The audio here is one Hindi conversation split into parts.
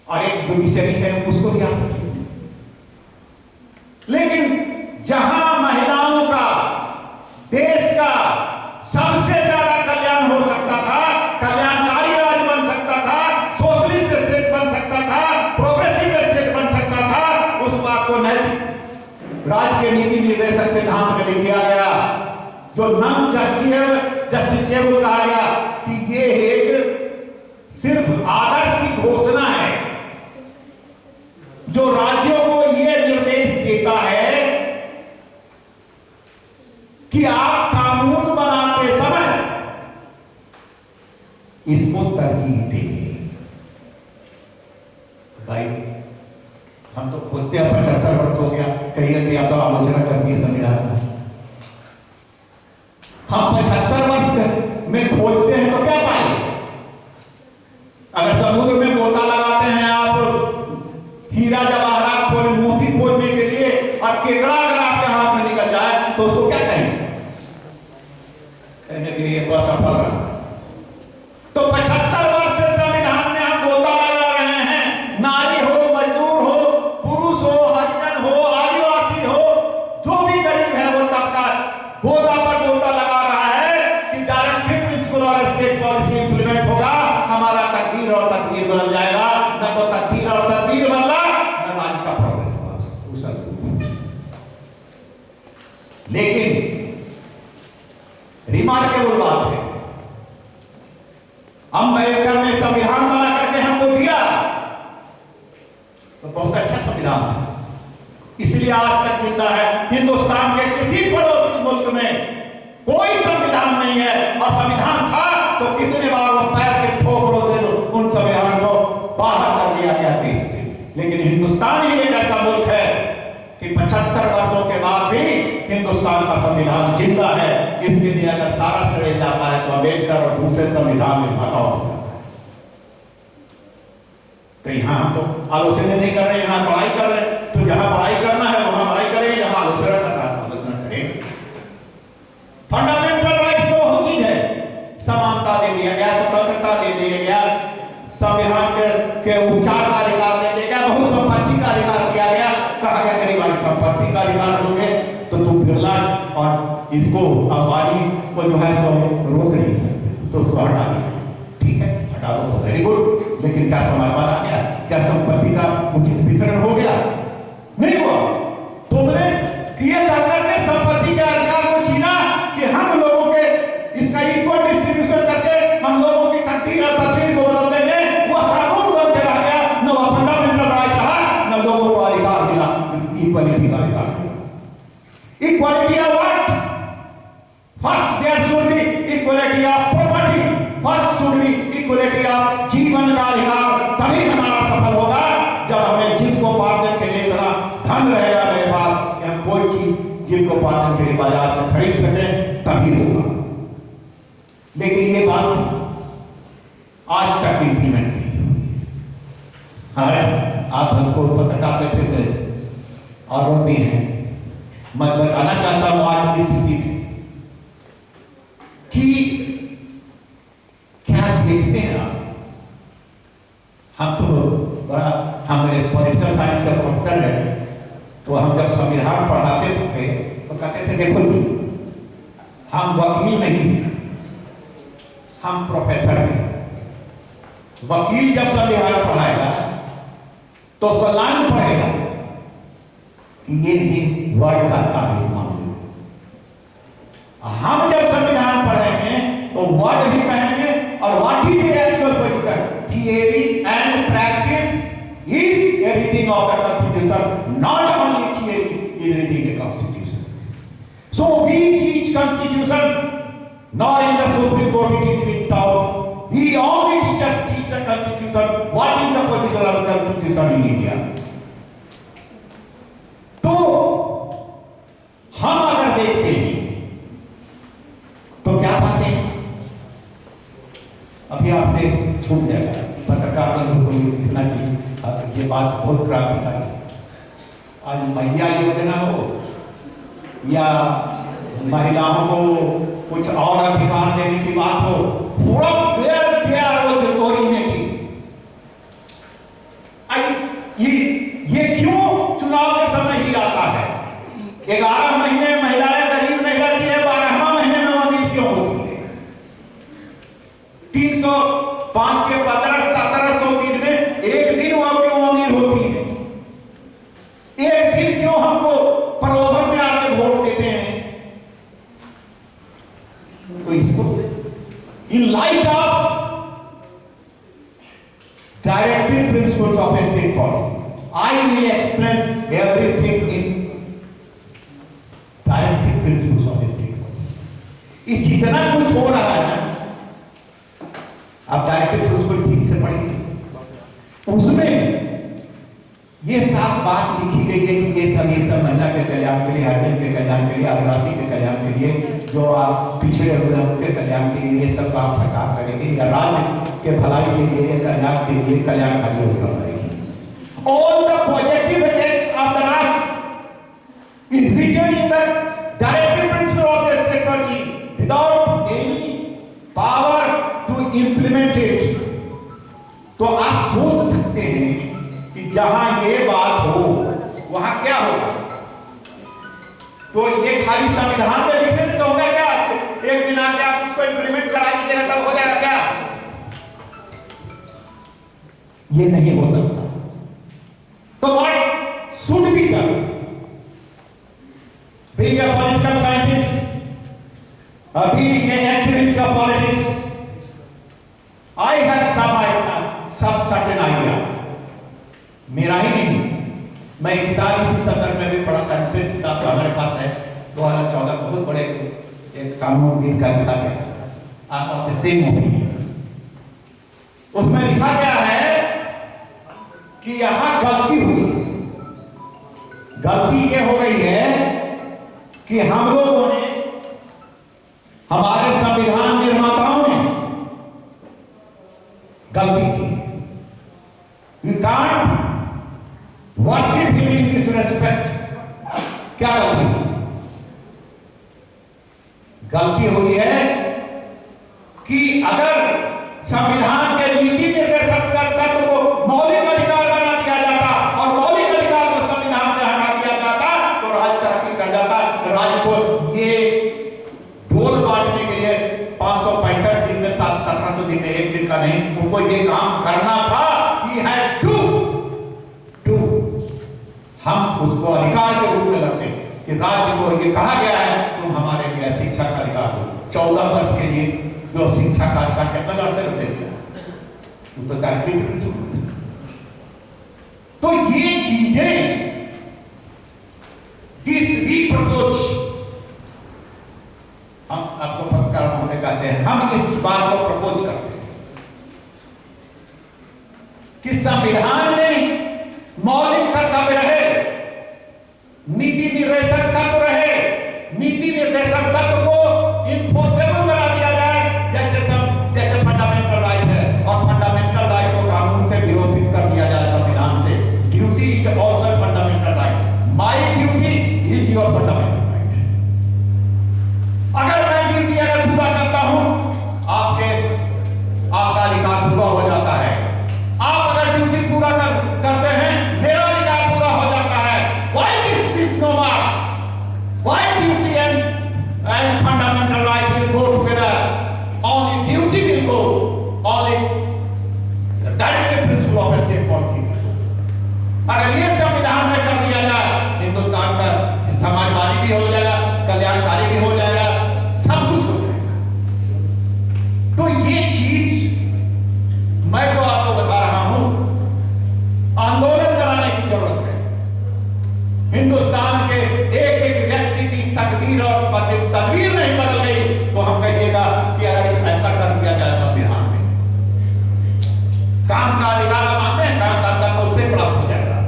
और एक जुडिशरी है उसको भी आप रख लीजिए। लेकिन जहां महिलाओं का, देश का सबसे ज्यादा कल्याण हो सकता था, कल्याणकारी राज्य बन सकता था, सोशलिस्ट स्टेट बन सकता था, प्रोग्रेसिव स्टेट बन सकता था, उस बात को नैतिक राज्य के नीति निर्देशक सिद्धांत में लिख दिया गया, जो नॉन जस्टिसेबल कहा गया कि ये एक सिर्फ आदर्श की घोषणा है जो राज्यों को यह निर्देश देता है कि आप कानून बनाते समय इसको तरजीह देंगे। भाई हम तो खोजते हैं 75 वर्ष हो गया, कहीं या तो आलोचना करती है संविधान का। हम 75 वर्ष में खोजते हैं तो क्या पाए? अगर समुद्र में गोता लगाते हैं आप हीरा जवाहरात खोज, मोती खोजने के लिए, और केकड़ा अगर आपके हाथ में निकल जाए तो उसको क्या कहेंगे? कहने के लिए असफल रहा। तो 75 वर्ष से संविधान में हम गोता लगा रहे हैं, नारी हो, मजदूर हो, पुरुष हो, हरिजन हो, आदिवासी हो, जो भी गरीब है वो तबका गोता पर गोता लगा रहा है कि डायरेक्टिव प्रिंसिपल और स्टेट पॉलिसी इंप्लीमेंट होगा, हमारा तकदीर और तकदीर बदल जाएगा। न तो तकदीर और तकदीर बदला, न राज्य का प्रोग्रेस। लेकिन रिमार्केबल बात है, अम्बेडकर ने संविधान बना करके हमको दिया तो बहुत अच्छा संविधान है, इसलिए आज तक जिंदा है। हिंदुस्तान के किसी पड़ोसी मुल्क में कोई संविधान नहीं है, और संविधान था तो कितने बार वो पैर के ठोकरों से उन संविधान को बाहर कर दिया गया देश से। लेकिन हिंदुस्तान ही एक ऐसा मुल्क है कि 75 वर्षों के बाद भी हिंदुस्तान का संविधान जिंदा है। इसके लिए अगर सारा श्रेय जाता है तो अम्बेडकर और दूसरे संविधान में भगाव हो जाता है। तो यहां हम तो आलोचना नहीं कर रहे, यहां पढ़ाई कर रहे हैं। तो जहां पढ़ाई करना है वहां पढ़ाई करेंगे, जहां आलोचना करना है आलोचना करेंगे। फंडामेंटल राइट्स तो बहुत चीज है, समानता दे दिया गया, स्वतंत्रता दे दिया गया, संविधान के उपचार का अधिकार दे दिया गया, बहु संपत्ति का अधिकार दिया गया। कहा गया गरीब भाई संपत्ति का अधिकार दोगे तो तुम बिरला और इसको अंबानी को जो है सो रोक नहीं सकते, तो उसको हटा दिया। ठीक है, हटा दो तो वेरी गुड, लेकिन क्या समाधान आ गया? क्या संपत्ति का उचित वितरण हो गया? नहीं हुआ। तुमने किए जाकर के संपत्ति के अधिकार को छीना कि हम लोगों के इसका इक्वल डिस्ट्रीब्यूशन करके हम लोगों की तकदीर और तकदीर को बदल देंगे। वह कानून बन के रह गया, न वह फंडामेंटल राइट रहा, न लोगों को अधिकार मिला, इक्वालिटी का अधिकार मिला। Equality of what? First there should be equality of property, first should be equality of जीवन का अधिकार। तभी हमारा सफल होगा जब हमें जीविकोपार्जन के लिए इतना धन रहेगा मेरे पास कि हम कोई चीज जीविकोपार्जन के लिए बाजार से खरीद सकें, तभी होगा। लेकिन ये बात आज तक इंप्लीमेंट नहीं हुई। आप हमको पत्रकार बैठे हुए और वो भी हैं, मैं बताना चाहता हूं आज की स्थिति में कि क्या देखते हैं आप। हम तो बड़ा, हमें पॉलिटिकल साइंस का प्रोफेसर है, तो हम जब संविधान पढ़ाते थे तो कहते थे देखो जी, हम वकील नहीं हैं, हम प्रोफेसर हैं। वकील जब संविधान पढ़ाएगा तो उसका लाइन पढ़ेगा कि ये वर्ड करता है इस मामले में। हम जब संविधान पढ़ेंगे तो वर्ड भी कहेंगे, और what is the actual position, theory and practice is a reading of the constitution, not only theory is reading the constitution. So we teach constitution, nor in the Supreme Court it is being taught. We only teachers teach the Constitution. What is the position of the Constitution in India? तो हम अगर देखते हैं तो क्या पाते हैं? अभी आपसे छूट जाएगा, पत्रकार बंधु को लिखना चाहिए, ये बात बहुत क्रांतिकारी है। आज मैया योजना हो या महिलाओं को कुछ और अधिकार देने की बात हो, ये क्यों चुनाव के समय ही आता है? 11 महीने महिलाएं गरीब नहीं रहती है, 12वां महीने में अमीर क्यों होती है? 305 के 1700 दिन में एक दिन वो क्यों अमीर होती है? एक दिन क्यों हमको प्रलोभन में आके वोट देते हैं? तो इसको in light of directive principles of a state policy, I will explain everything in directive principles of a state policy. ये जितना कुछ हो रहा है ना, आप डायरेक्टिव प्रिंसिपल ठीक से पढ़िए, उसमें ये साफ बात लिखी गई है कि ये सब महिला के कल्याण के लिए, हरिजन के कल्याण के लिए, आदिवासी के कल्याण के लिए, जो आप पिछड़े हुए हैं उनके कल्याण के लिए, ये सब बात सरकार करेगी, या राज्य के भलाई के लिए, कल्याण के लिए कल्याणकारी योजना करेगी। All the positive acts of the Rashtra is written in the directive principle of the state policy without any power to implement it. तो आप सोच सकते हैं कि जहां ये बात हो वहां क्या होगा? तो ये खाली संविधान में लिखने से होगा क्या? एक दिन आके आप उसको इंप्लीमेंट करा दीजिएगा तब हो जाएगा क्या? ये नहीं हो सकता। तो what should be done? Being a political scientist, being an activist of politics, I have some certain idea. मेरा ही नहीं, मैं किताब इसी संदर्भ में भी पढ़ा था, रिसेंट किताब हमारे पास है 2014, बहुत बड़े एक कानूनविद का लिखा गया, आप ऑफ द सेम ओपिनियन। उसमें लिखा गया है कि यहां गलती हुई है। गलती ये हो गई है कि हम लोगों ने, हमारे संविधान निर्माताओं ने गलती की। You can't worship him in disrespect. क्या गलती हुई? गलती हुई है कि अगर संविधान के नीति निर्देशक तत्व को मौलिक अधिकार बना दिया जाता और मौलिक अधिकार को संविधान से हटा दिया जाता तो राज्य तरक्की कर जाता। राज्य को ये ढोल बांटने के लिए 565 दिन में 1700 दिन में, एक दिन का नहीं, उनको ये काम करना था। He has to do। हम उसको अधिकार के रूप में लगते हैं कि राज्य को ये कहा गया है तुम हमारे लिए शिक्षा का अधिकार दो। 14 वर्ष के लिए जो शिक्षा का अधिकार कितना लड़ते रहते हैं, तो तो ये चीजें दिस वी प्रपोज, हम आपको पत्रकार होने कहते हैं, हम इस बात को प्रपोज करते हैं कि संविधान में मौलिक कर्तव्य रहे, नीति निर्देशक तत्व रहे, नीति निर्देशक तत्व को इन्फोर्सेबल बना दिया जाए, जैसे फंडामेंटल राइट है और फंडामेंटल राइट को कानून से विरोधित कर दिया जाए संविधान से। Duty is also fundamental right, my duty is your fundamental right. अगर मैं ड्यूटी अगर पूरा करता हूं, आपका अधिकार पूरा हो जाता है। आप अगर ड्यूटी पूरा करते हैं, मेरा अधिकार पूरा हो जाता है। Why this misnomer? Why duty and fundamental right will go together? Only duty will go, only the directive principle of a state policy will go. अगर ये संविधान में कर दिया जाए, हिंदुस्तान का समाजवादी भी हो जाएगा, कल्याणकारी भी हो जाएगा, सब कुछ हो जाएगा। तो ये चीज मैं जो आपको बता रहा हूं, आंदोलन कराने की जरूरत है। हिंदुस्तान के एक एक व्यक्ति की तकदीर और तदबीर नहीं बदल गई तो हम कहिएगा कि अगर ऐसा कर दिया जाए संविधान में, काम का अधिकार मानते हैं, काम का अधिकार तो उससे प्राप्त हो जाएगा।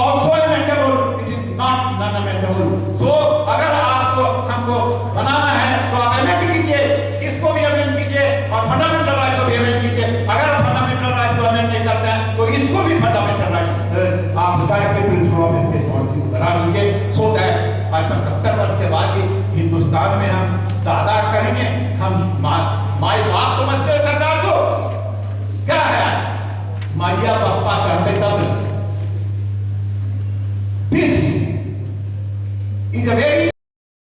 also amendable, it is not non-amendable. So अगर आपको हमको बनाना है तो आप अमेंड कीजिए, इसको भी अमेंड कीजिए और फंडामेंटल राइट को भी अमेंड कीजिए। अगर फंडामेंटल राइट को अमेंड नहीं करते हैं तो इसको भी फंडामेंटल राइट आप direct principle of state policy बना लीजिए। सो दैट 75 वर्ष के बाद भी हिंदुस्तान में हम दादा कहेंगे, हम माई बाप